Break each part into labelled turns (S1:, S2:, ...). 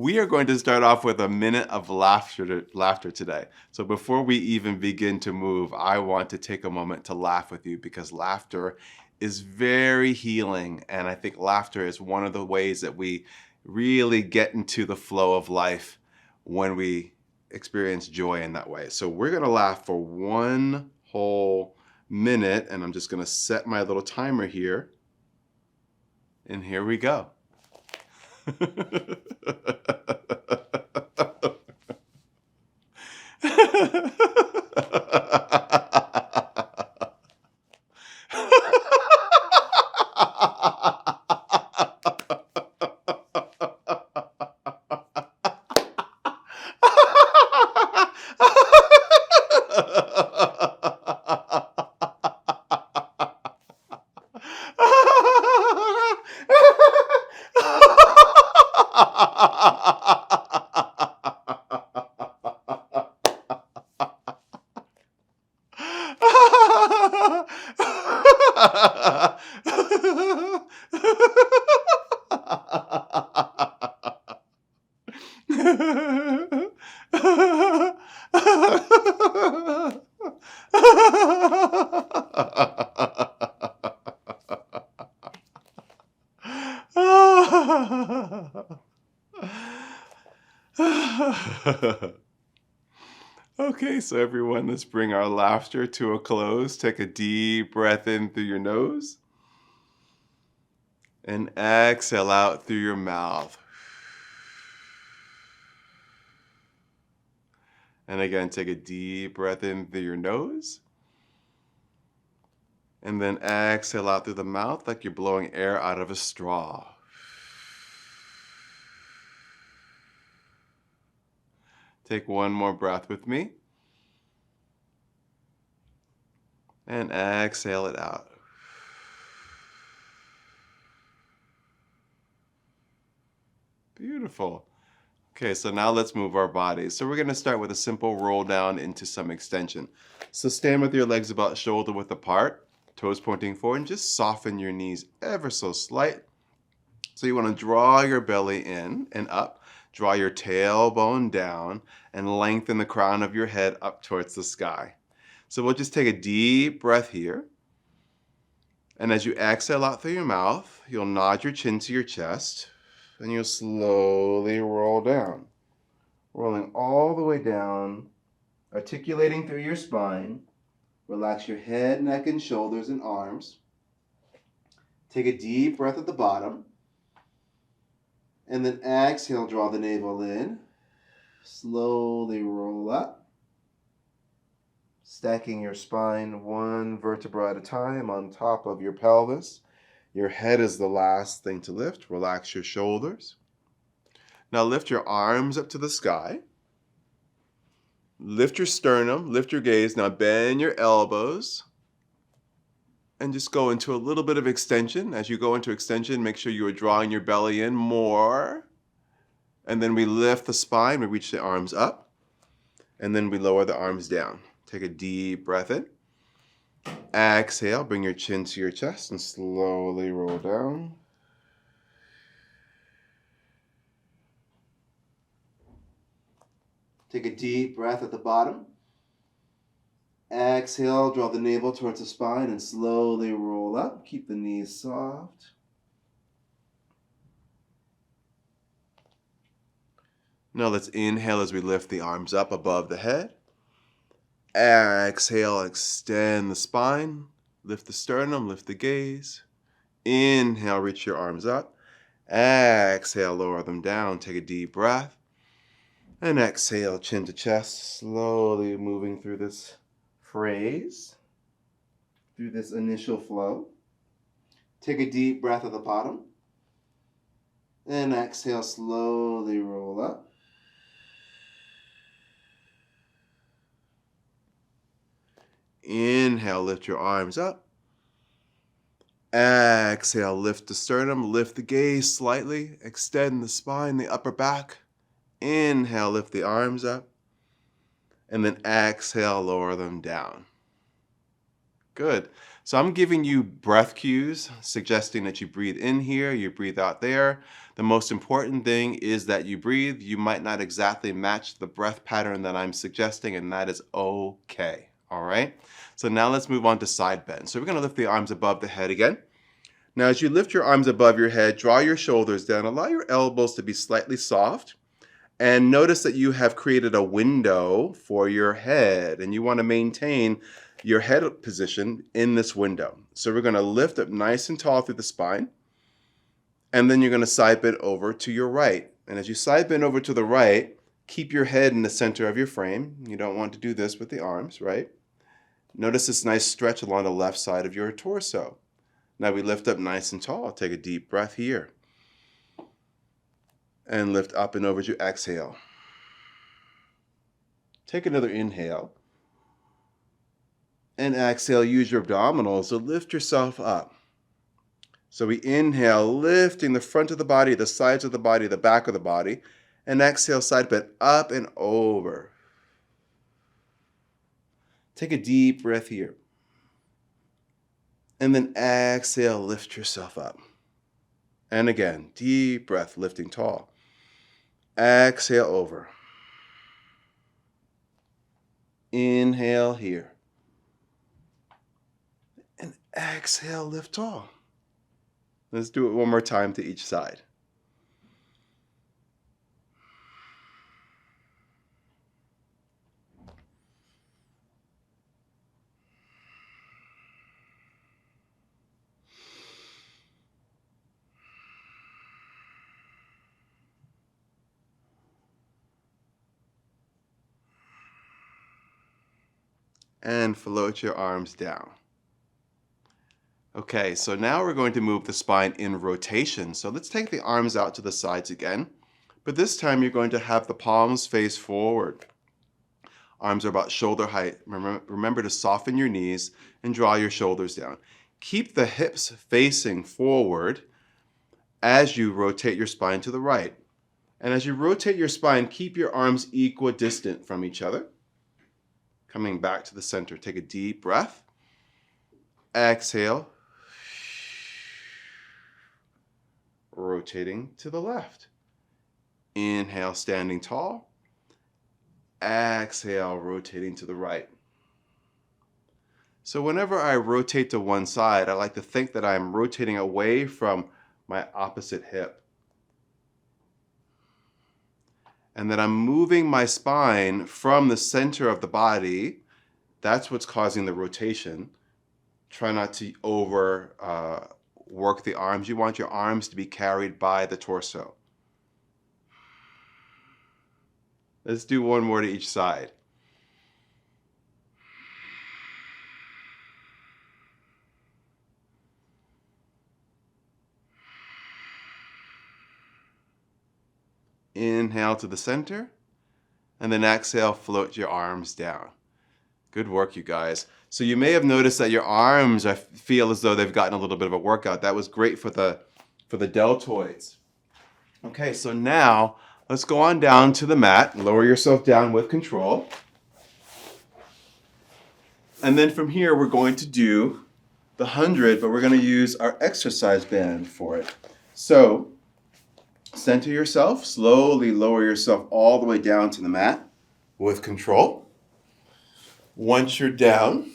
S1: We are going to start off with a minute of laughter today. So before we even begin to move, I want to take a moment to laugh with you because laughter is very healing. And I think laughter is one of the ways that we really get into the flow of life when we experience joy in that way. So we're going to laugh for 1 whole minute, and I'm just going to set my little timer here. And here we go. Okay, so everyone, let's bring our laughter to a close. Take a deep breath in through your nose and exhale out through your mouth. And again, take a deep breath in through your nose. And then exhale out through the mouth like you're blowing air out of a straw. Take one more breath with me. And exhale it out. Beautiful. Okay, so now let's move our bodies. So we're going to start with a simple roll down into some extension. So stand with your legs about shoulder width apart, toes pointing forward, and just soften your knees ever so slight. So you want to draw your belly in and up, draw your tailbone down, and lengthen the crown of your head up towards the sky. So we'll just take a deep breath here. And as you exhale out through your mouth, you'll nod your chin to your chest, and you'll slowly roll down, rolling all the way down, articulating through your spine. Relax your head, neck, and shoulders and arms. Take a deep breath at the bottom. And then exhale, draw the navel in. Slowly roll up. Stacking your spine 1 vertebra at a time on top of your pelvis. Your head is the last thing to lift. Relax your shoulders. Now lift your arms up to the sky. Lift your sternum, lift your gaze. Now bend your elbows. And just go into a little bit of extension. As you go into extension, make sure you are drawing your belly in more. And then we lift the spine, we reach the arms up. And then we lower the arms down. Take a deep breath in. Exhale, bring your chin to your chest and slowly roll down. Take a deep breath at the bottom. Exhale, draw the navel towards the spine and slowly roll up. Keep the knees soft. Now let's inhale as we lift the arms up above the head. Exhale, extend the spine. Lift the sternum, lift the gaze. Inhale, reach your arms up. Exhale, lower them down. Take a deep breath. And exhale, chin to chest, slowly moving through this phrase, through this initial flow. Take a deep breath at the bottom. And exhale, slowly roll up. Inhale, lift your arms up. Exhale, lift the sternum, lift the gaze slightly, extend the spine, the upper back. Inhale, lift the arms up. And then exhale, lower them down. Good. So I'm giving you breath cues, suggesting that you breathe in here, you breathe out there. The most important thing is that you breathe. You might not exactly match the breath pattern that I'm suggesting, and that is okay. All right? So now let's move on to side bend. So we're going to lift the arms above the head again. Now, as you lift your arms above your head, draw your shoulders down. Allow your elbows to be slightly soft. And notice that you have created a window for your head, and you want to maintain your head position in this window. So we're going to lift up nice and tall through the spine, and then you're going to side bend over to your right. And as you side bend over to the right, keep your head in the center of your frame. You don't want to do this with the arms, right? Notice this nice stretch along the left side of your torso. Now we lift up nice and tall. Take a deep breath here. And lift up and over as you exhale. Take another inhale. And exhale, use your abdominals to lift yourself up. So we inhale, lifting the front of the body, the sides of the body, the back of the body. And exhale, side bend up and over. Take a deep breath here. And then exhale, lift yourself up. And again, deep breath, lifting tall. Exhale over. Inhale here. And exhale, lift tall. Let's do it one more time to each side. And float your arms down. Okay, so now we're going to move the spine in rotation. So let's take the arms out to the sides again. But this time you're going to have the palms face forward. Arms are about shoulder height. Remember to soften your knees and draw your shoulders down. Keep the hips facing forward as you rotate your spine to the right. And as you rotate your spine, keep your arms equidistant from each other. Coming back to the center. Take a deep breath. Exhale. Rotating to the left. Inhale, standing tall. Exhale, rotating to the right. So whenever I rotate to one side, I like to think that I'm rotating away from my opposite hip. And that I'm moving my spine from the center of the body. That's what's causing the rotation. Try not to work the arms. You want your arms to be carried by the torso. Let's do one more to each side. Inhale to the center, and then exhale, float your arms down. Good work, you guys. So you may have noticed that your arms, I feel as though they've gotten a little bit of a workout. That was great for the deltoids. Okay, so now let's go on down to the mat. Lower yourself down with control. And then from here, we're going to do the 100, but we're going to use our exercise band for it. So center yourself, slowly lower yourself all the way down to the mat with control. Once you're down,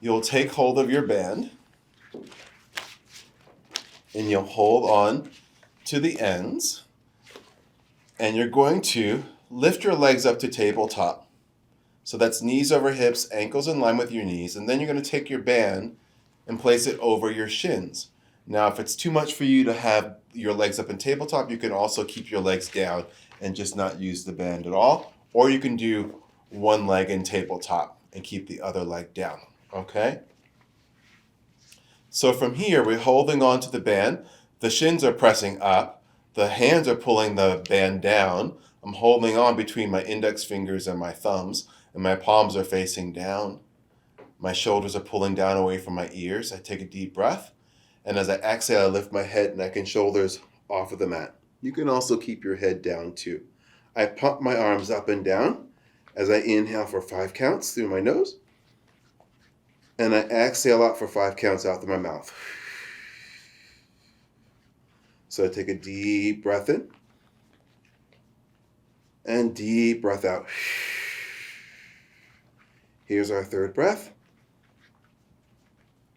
S1: you'll take hold of your band and you'll hold on to the ends, and you're going to lift your legs up to tabletop. So that's knees over hips, ankles in line with your knees, and then you're going to take your band and place it over your shins. Now, if it's too much for you to have your legs up in tabletop, you can also keep your legs down and just not use the band at all. Or you can do one leg in tabletop and keep the other leg down, okay? So from here, we're holding on to the band. The shins are pressing up. The hands are pulling the band down. I'm holding on between my index fingers and my thumbs, and my palms are facing down. My shoulders are pulling down away from my ears. I take a deep breath. And as I exhale, I lift my head, neck, and shoulders off of the mat. You can also keep your head down too. I pump my arms up and down as I inhale for 5 counts through my nose. And I exhale out for 5 counts out through my mouth. So I take a deep breath in and deep breath out. Here's our third breath.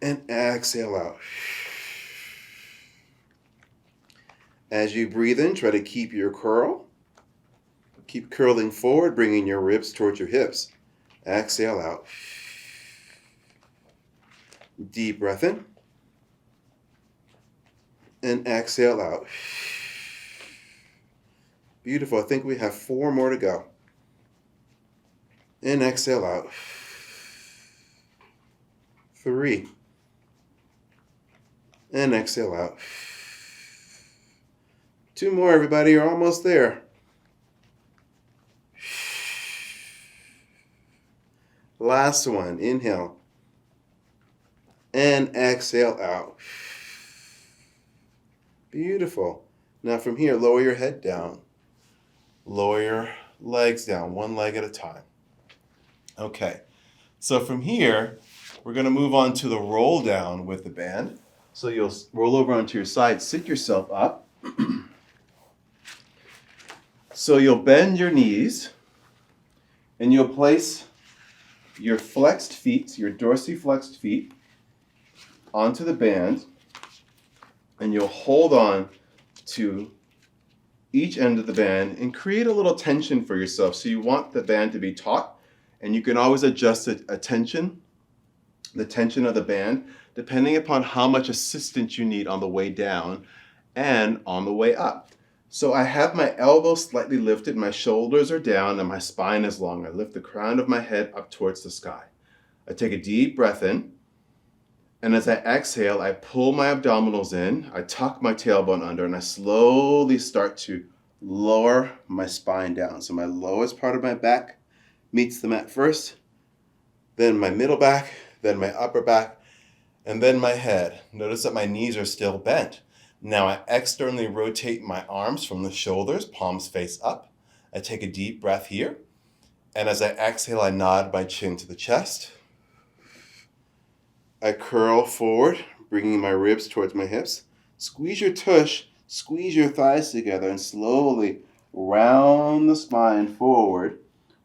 S1: And exhale out. As you breathe in, try to keep your curl. Keep curling forward, bringing your ribs towards your hips. Exhale out. Deep breath in. And exhale out. Beautiful. I think we have 4 more to go. And exhale out. 3. And exhale out. 2 more, everybody. You're almost there. Last one. Inhale. And exhale out. Beautiful. Now from here, lower your head down. Lower your legs down, one leg at a time. Okay. So from here, we're going to move on to the roll down with the band. So you'll roll over onto your side, sit yourself up. So you'll bend your knees and you'll place your flexed feet, your dorsiflexed feet, onto the band, and you'll hold on to each end of the band and create a little tension for yourself. So you want the band to be taut, and you can always adjust the tension of the band, depending upon how much assistance you need on the way down and on the way up. So I have my elbows slightly lifted, my shoulders are down, and my spine is long. I lift the crown of my head up towards the sky. I take a deep breath in, and as I exhale, I pull my abdominals in, I tuck my tailbone under, and I slowly start to lower my spine down. So my lowest part of my back meets the mat first, then my middle back, then my upper back, and then my head. Notice that my knees are still bent. Now I externally rotate my arms from the shoulders, palms face up. I take a deep breath here. And as I exhale, I nod my chin to the chest. I curl forward, bringing my ribs towards my hips. Squeeze your tush, squeeze your thighs together, and slowly round the spine forward.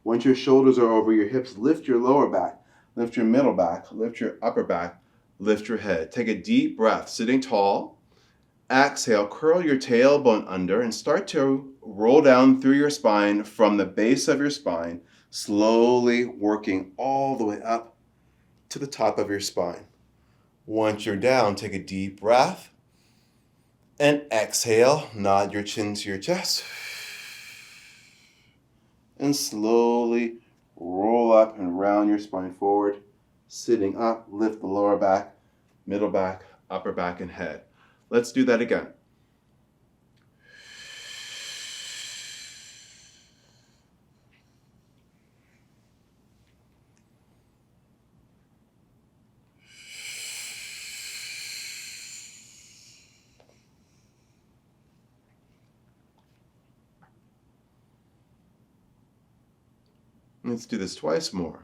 S1: Once your shoulders are over your hips, lift your lower back, lift your middle back, lift your upper back, lift your head. Take a deep breath, sitting tall. Exhale, curl your tailbone under and start to roll down through your spine from the base of your spine, slowly working all the way up to the top of your spine. Once you're down, take a deep breath and exhale, nod your chin to your chest and slowly roll up and round your spine forward. Sitting up, lift the lower back, middle back, upper back, and head. Let's do that again. Let's do this twice more.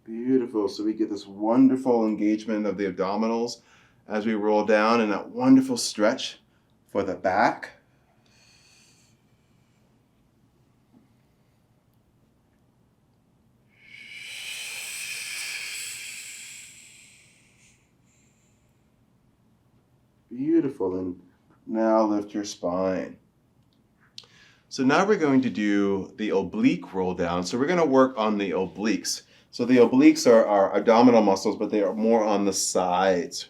S1: Beautiful. So we get this wonderful engagement of the abdominals as we roll down, and that wonderful stretch for the back. Beautiful. And now lift your spine. So now we're going to do the oblique roll down. So we're going to work on the obliques. So the obliques are our abdominal muscles, but they are more on the sides.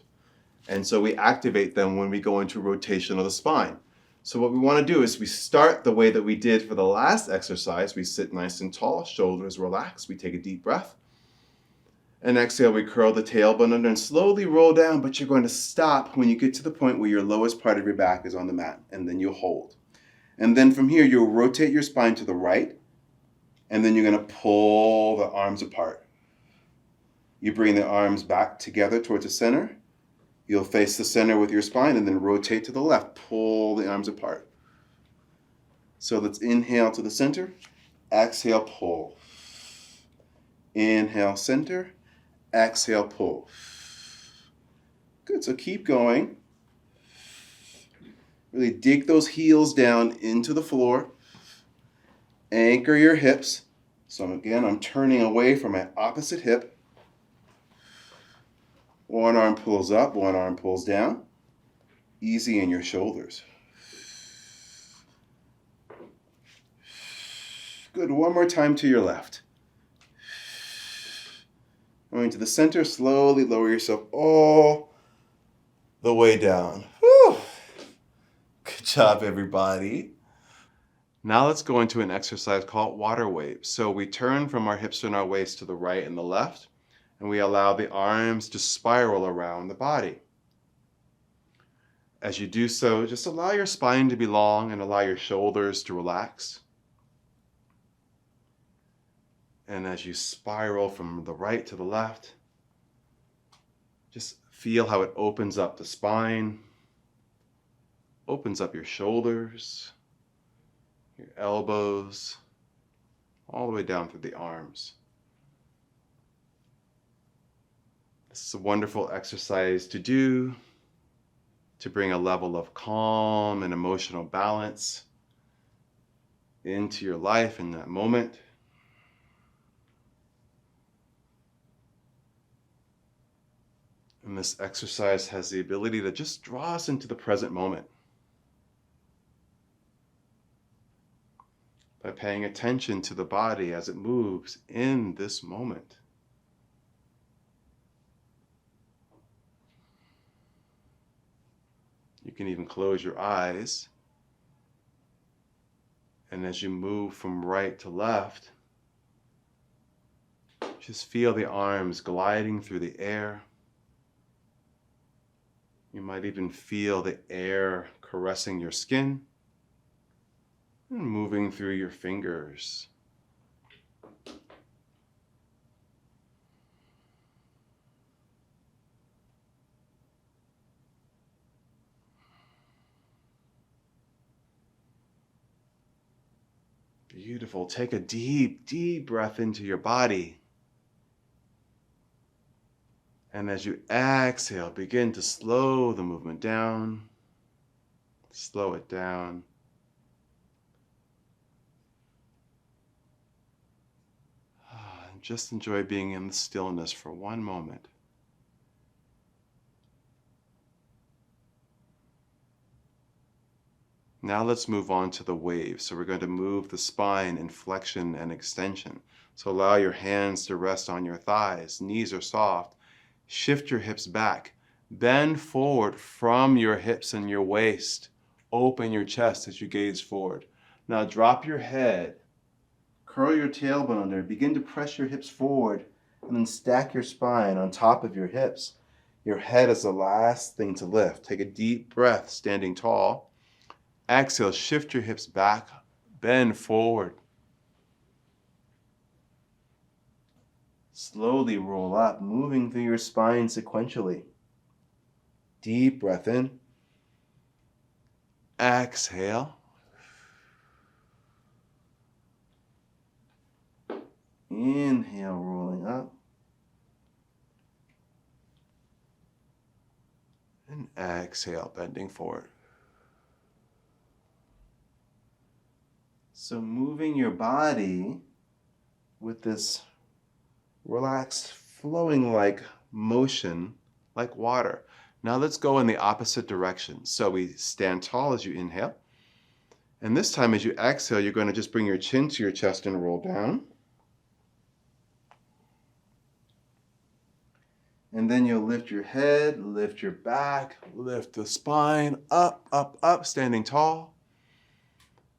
S1: And so we activate them when we go into rotation of the spine. So what we want to do is we start the way that we did for the last exercise. We sit nice and tall, shoulders relaxed. We take a deep breath. And exhale, we curl the tailbone under and slowly roll down, but you're going to stop when you get to the point where your lowest part of your back is on the mat, and then you'll hold. And then from here, you'll rotate your spine to the right, and then you're going to pull the arms apart. You bring the arms back together towards the center. You'll face the center with your spine and then rotate to the left. Pull the arms apart. So let's inhale to the center. Exhale, pull. Inhale, center. Exhale, pull. Good, so keep going. Really dig those heels down into the floor. Anchor your hips. So again, I'm turning away from my opposite hip. One arm pulls up, one arm pulls down. Easy in your shoulders. Good, one more time to your left. Going to the center, slowly lower yourself all the way down. Whew. Good job, everybody. Now let's go into an exercise called water waves. So we turn from our hips and our waist to the right and the left, and we allow the arms to spiral around the body. As you do so, just allow your spine to be long and allow your shoulders to relax. And as you spiral from the right to the left, just feel how it opens up the spine, opens up your shoulders, your elbows, all the way down through the arms. This is a wonderful exercise to do to bring a level of calm and emotional balance into your life in that moment. And this exercise has the ability to just draw us into the present moment by paying attention to the body as it moves in this moment. You can even close your eyes, and as you move from right to left, just feel the arms gliding through the air. You might even feel the air caressing your skin and moving through your fingers. Beautiful. Take a deep, deep breath into your body. And as you exhale, begin to slow the movement down. Slow it down. And just enjoy being in the stillness for one moment. Now let's move on to the wave. So we're going to move the spine in flexion and extension. So allow your hands to rest on your thighs. Knees are soft. Shift your hips back. Bend forward from your hips and your waist. Open your chest as you gaze forward. Now drop your head. Curl your tailbone under. Begin to press your hips forward and then stack your spine on top of your hips. Your head is the last thing to lift. Take a deep breath, standing tall. Exhale, shift your hips back, bend forward. Slowly roll up, moving through your spine sequentially. Deep breath in. Exhale. Inhale, rolling up. And exhale, bending forward. So moving your body with this relaxed, flowing like motion, like water. Now let's go in the opposite direction. So we stand tall as you inhale. And this time as you exhale, you're going to just bring your chin to your chest and roll down. And then you'll lift your head, lift your back, lift the spine, up, up, up, standing tall.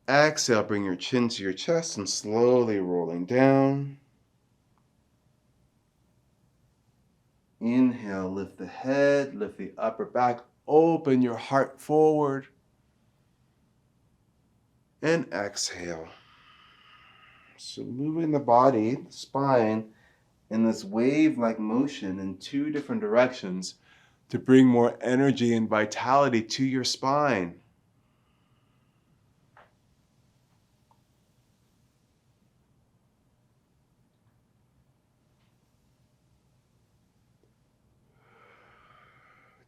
S1: Exhale, bring your chin to your chest and slowly rolling down. Inhale, lift the head, lift the upper back, open your heart forward. And exhale. So moving the body, the spine, in this wave-like motion in 2 different directions to bring more energy and vitality to your spine.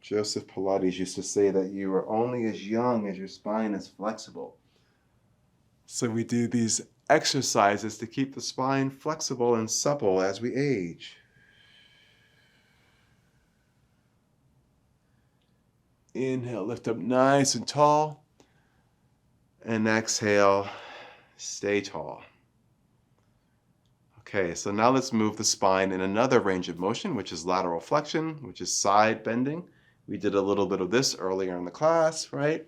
S1: Joseph Pilates used to say that you are only as young as your spine is flexible. So we do these exercises to keep the spine flexible and supple as we age. Inhale, lift up nice and tall. And exhale, stay tall. Okay, so now let's move the spine in another range of motion, which is lateral flexion, which is side bending. We did a little bit of this earlier in the class, right?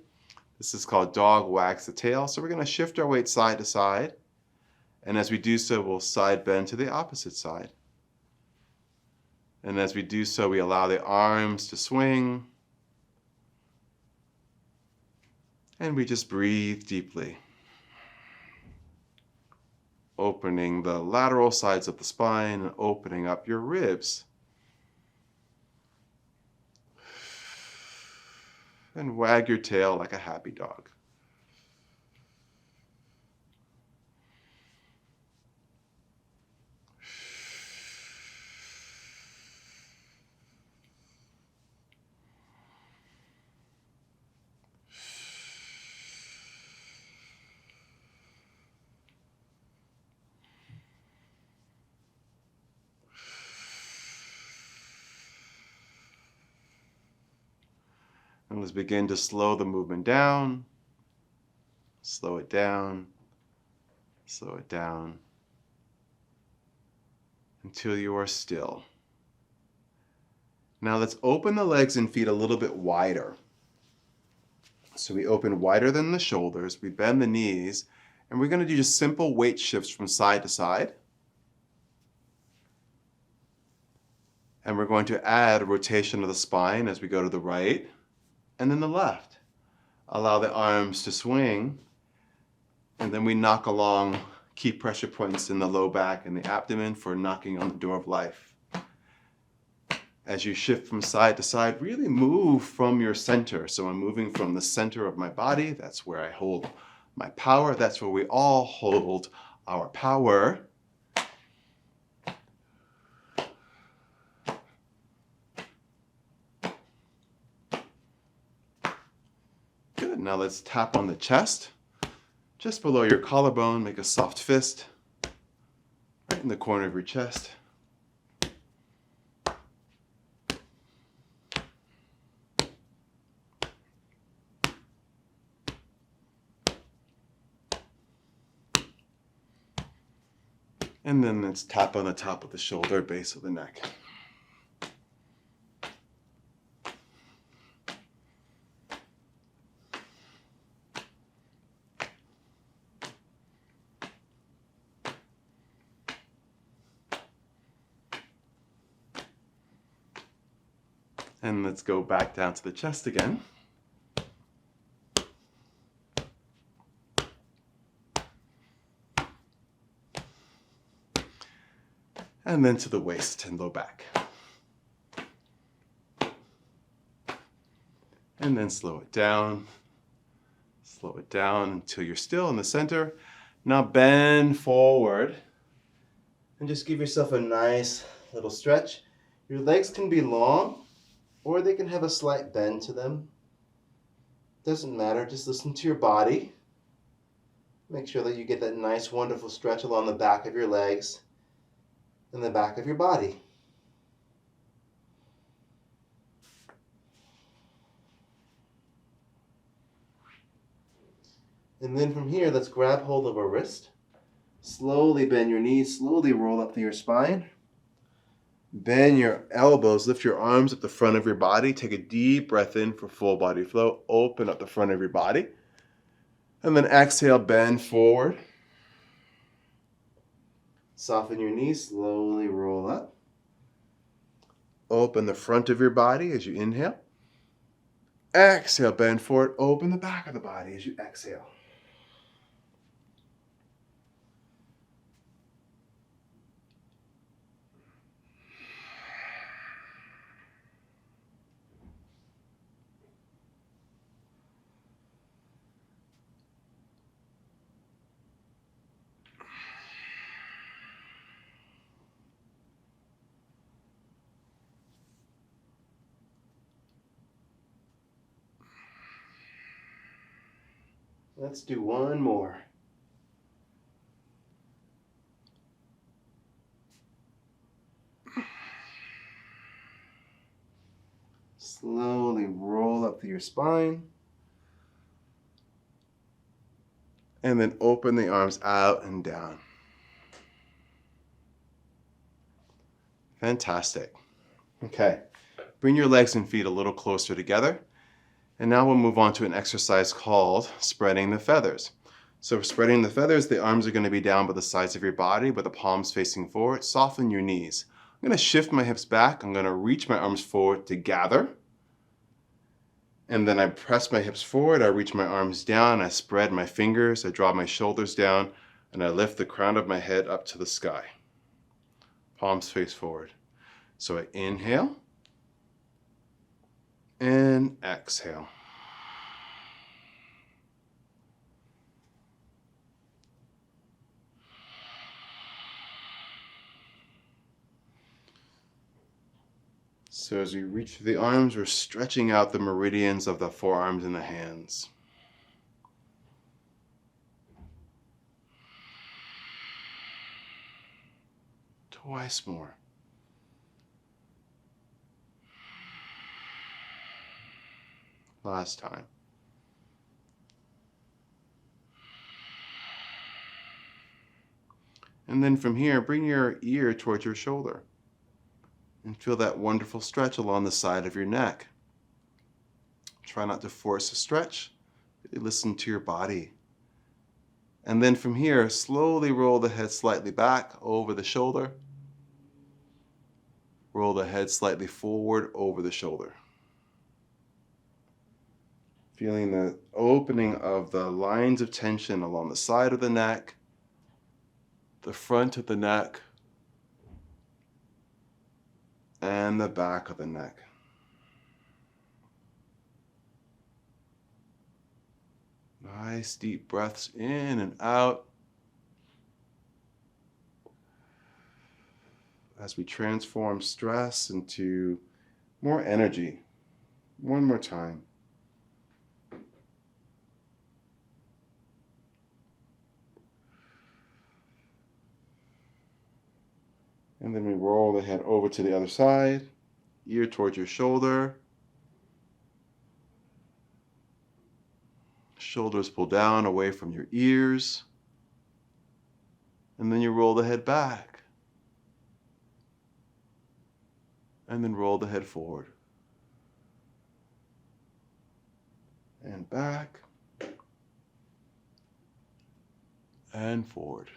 S1: This is called dog wags the tail. So we're going to shift our weight side to side. And as we do so, we'll side bend to the opposite side. And as we do so, we allow the arms to swing. And we just breathe deeply, opening the lateral sides of the spine and opening up your ribs. And wag your tail like a happy dog. And let's begin to slow the movement down. Slow it down. Slow it down. Until you are still. Now let's open the legs and feet a little bit wider. So we open wider than the shoulders. We bend the knees. And we're going to do just simple weight shifts from side to side. And we're going to add a rotation of the spine as we go to the right and then the left. Allow the arms to swing. And then we knock along key pressure points in the low back and the abdomen for knocking on the door of life. As you shift from side to side, really move from your center. So I'm moving from the center of my body. That's where I hold my power. That's where we all hold our power. Good. Now let's tap on the chest. Just below your collarbone, make a soft fist right in the corner of your chest. And then let's tap on the top of the shoulder, base of the neck. And let's go back down to the chest again. And then to the waist and low back. And then slow it down. Slow it down until you're still in the center. Now bend forward and just give yourself a nice little stretch. Your legs can be long or they can have a slight bend to them. Doesn't matter, just listen to your body. Make sure that you get that nice, wonderful stretch along the back of your legs and the back of your body. And then from here, let's grab hold of our wrist. Slowly bend your knees, slowly roll up to your spine. Bend your elbows, lift your arms up the front of your body. Take a deep breath in for full body flow. Open up the front of your body. And then exhale, bend forward. Soften your knees, slowly roll up. Open the front of your body as you inhale. Exhale, bend forward. Open the back of the body as you exhale. Let's do one more. Slowly roll up through your spine. And then open the arms out and down. Fantastic. Okay, bring your legs and feet a little closer together. And now we'll move on to an exercise called spreading the feathers. So spreading the feathers, the arms are going to be down by the sides of your body with the palms facing forward. Soften your knees. I'm going to shift my hips back. I'm going to reach my arms forward to gather. And then I press my hips forward. I reach my arms down. I spread my fingers. I draw my shoulders down. And I lift the crown of my head up to the sky. Palms face forward. So I inhale and exhale. So as we reach through the arms, we're stretching out the meridians of the forearms and the hands. Twice more. Last time. And then from here, bring your ear towards your shoulder and feel that wonderful stretch along the side of your neck. Try not to force a stretch. Really listen to your body. And then from here, slowly roll the head slightly back over the shoulder. Roll the head slightly forward over the shoulder. Feeling the opening of the lines of tension along the side of the neck, the front of the neck, and the back of the neck. Nice deep breaths in and out as we transform stress into more energy. One more time. And then we roll the head over to the other side, ear towards your shoulder. Shoulders pull down away from your ears. And then you roll the head back. And then roll the head forward. And back. And forward.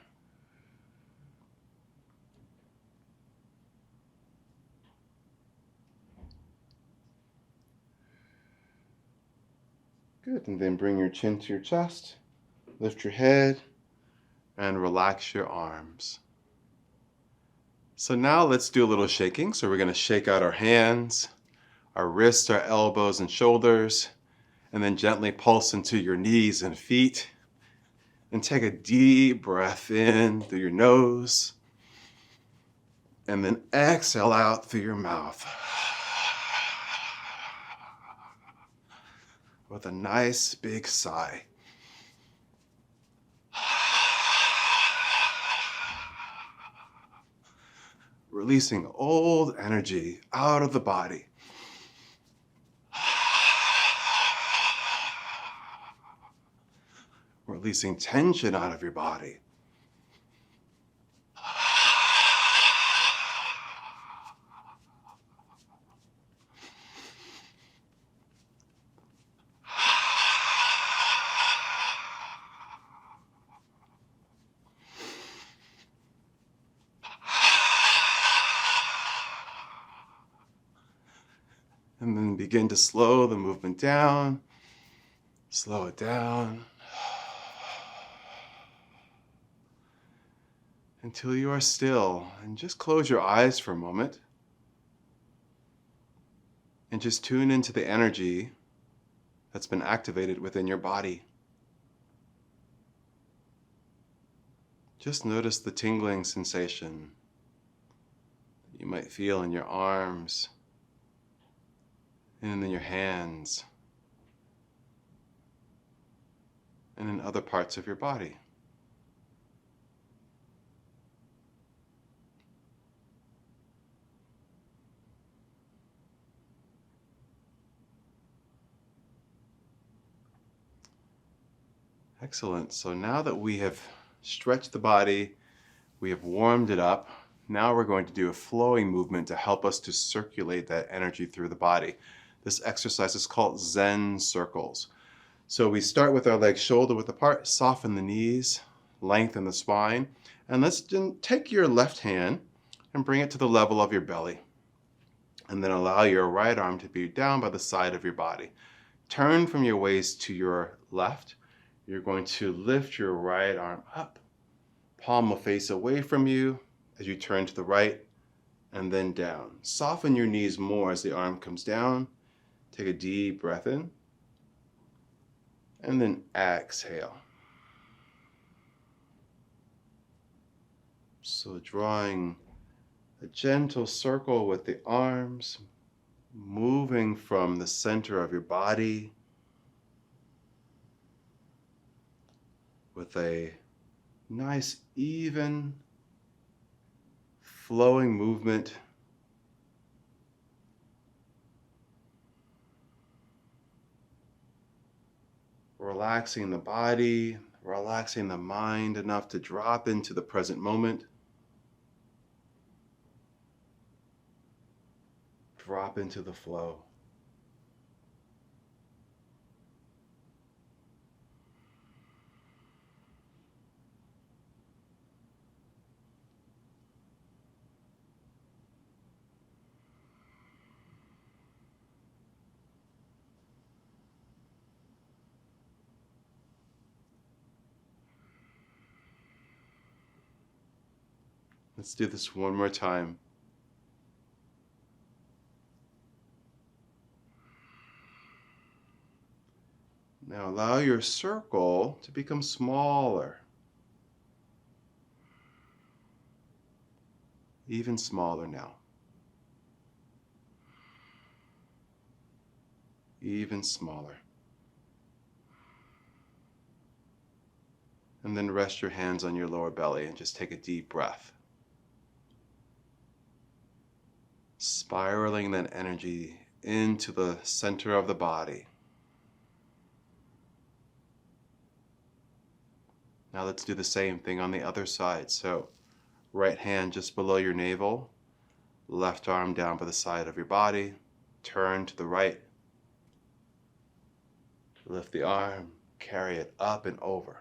S1: Good, and then bring your chin to your chest, lift your head, and relax your arms. So now let's do a little shaking. So we're going to shake out our hands, our wrists, our elbows, and shoulders, and then gently pulse into your knees and feet. And take a deep breath in through your nose, and then exhale out through your mouth. With a nice big sigh. Releasing old energy out of the body. Releasing tension out of your body. And then begin to slow the movement down. Slow it down. Until you are still. And just close your eyes for a moment. And just tune into the energy that's been activated within your body. Just notice the tingling sensation that you might feel in your arms and in your hands and in other parts of your body. Excellent. So now that we have stretched the body, we have warmed it up, now we're going to do a flowing movement to help us to circulate that energy through the body. This exercise is called Zen circles. So we start with our legs shoulder width apart, soften the knees, lengthen the spine, and let's take your left hand and bring it to the level of your belly. And then allow your right arm to be down by the side of your body. Turn from your waist to your left. You're going to lift your right arm up. Palm will face away from you as you turn to the right and then down. Soften your knees more as the arm comes down. Take a deep breath in and then exhale. So drawing a gentle circle with the arms, moving from the center of your body with a nice, even, flowing movement. Relaxing the body, relaxing the mind enough to drop into the present moment. Drop into the flow. Let's do this one more time. Now allow your circle to become smaller. Even smaller now. Even smaller. And then rest your hands on your lower belly and just take a deep breath. Spiraling that energy into the center of the body. Now let's do the same thing on the other side. So right hand just below your navel, left arm down by the side of your body, turn to the right, lift the arm, carry it up and over.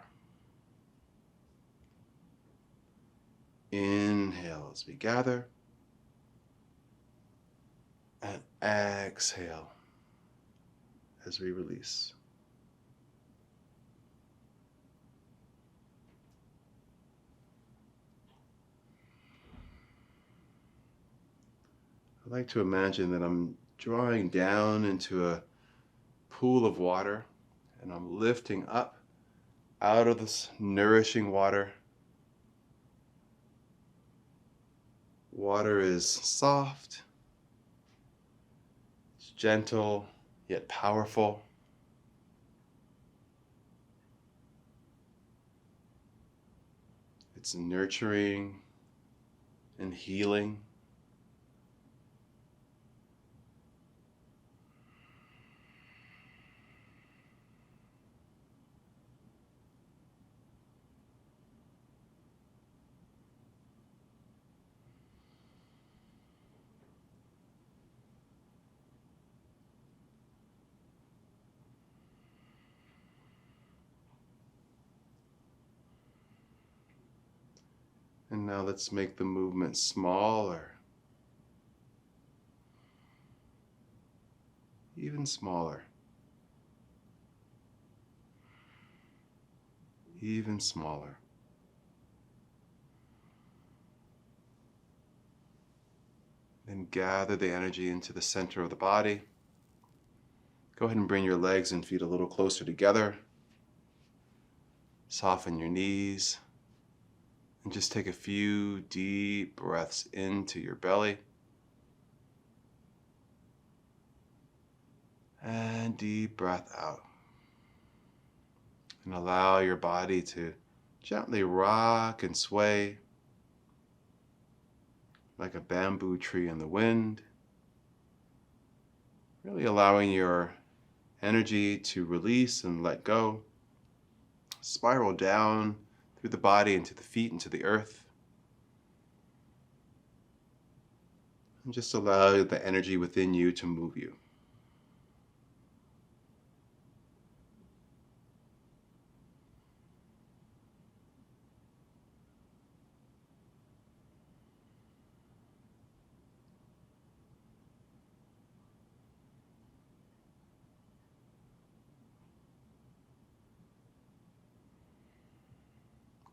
S1: Inhale as we gather, and exhale as we release. I like to imagine that I'm drawing down into a pool of water and I'm lifting up out of this nourishing water. Water is soft, it's gentle, yet powerful. It's nurturing and healing. And now let's make the movement smaller. Even smaller. Even smaller. Then gather the energy into the center of the body. Go ahead and bring your legs and feet a little closer together. Soften your knees. And just take a few deep breaths into your belly. And deep breath out. And allow your body to gently rock and sway like a bamboo tree in the wind. Really allowing your energy to release and let go. Spiral down through the body, into the feet, into the earth. And just allow the energy within you to move you.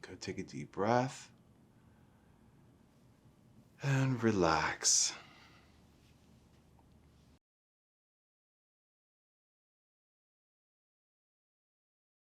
S1: Good. Take a deep breath and relax.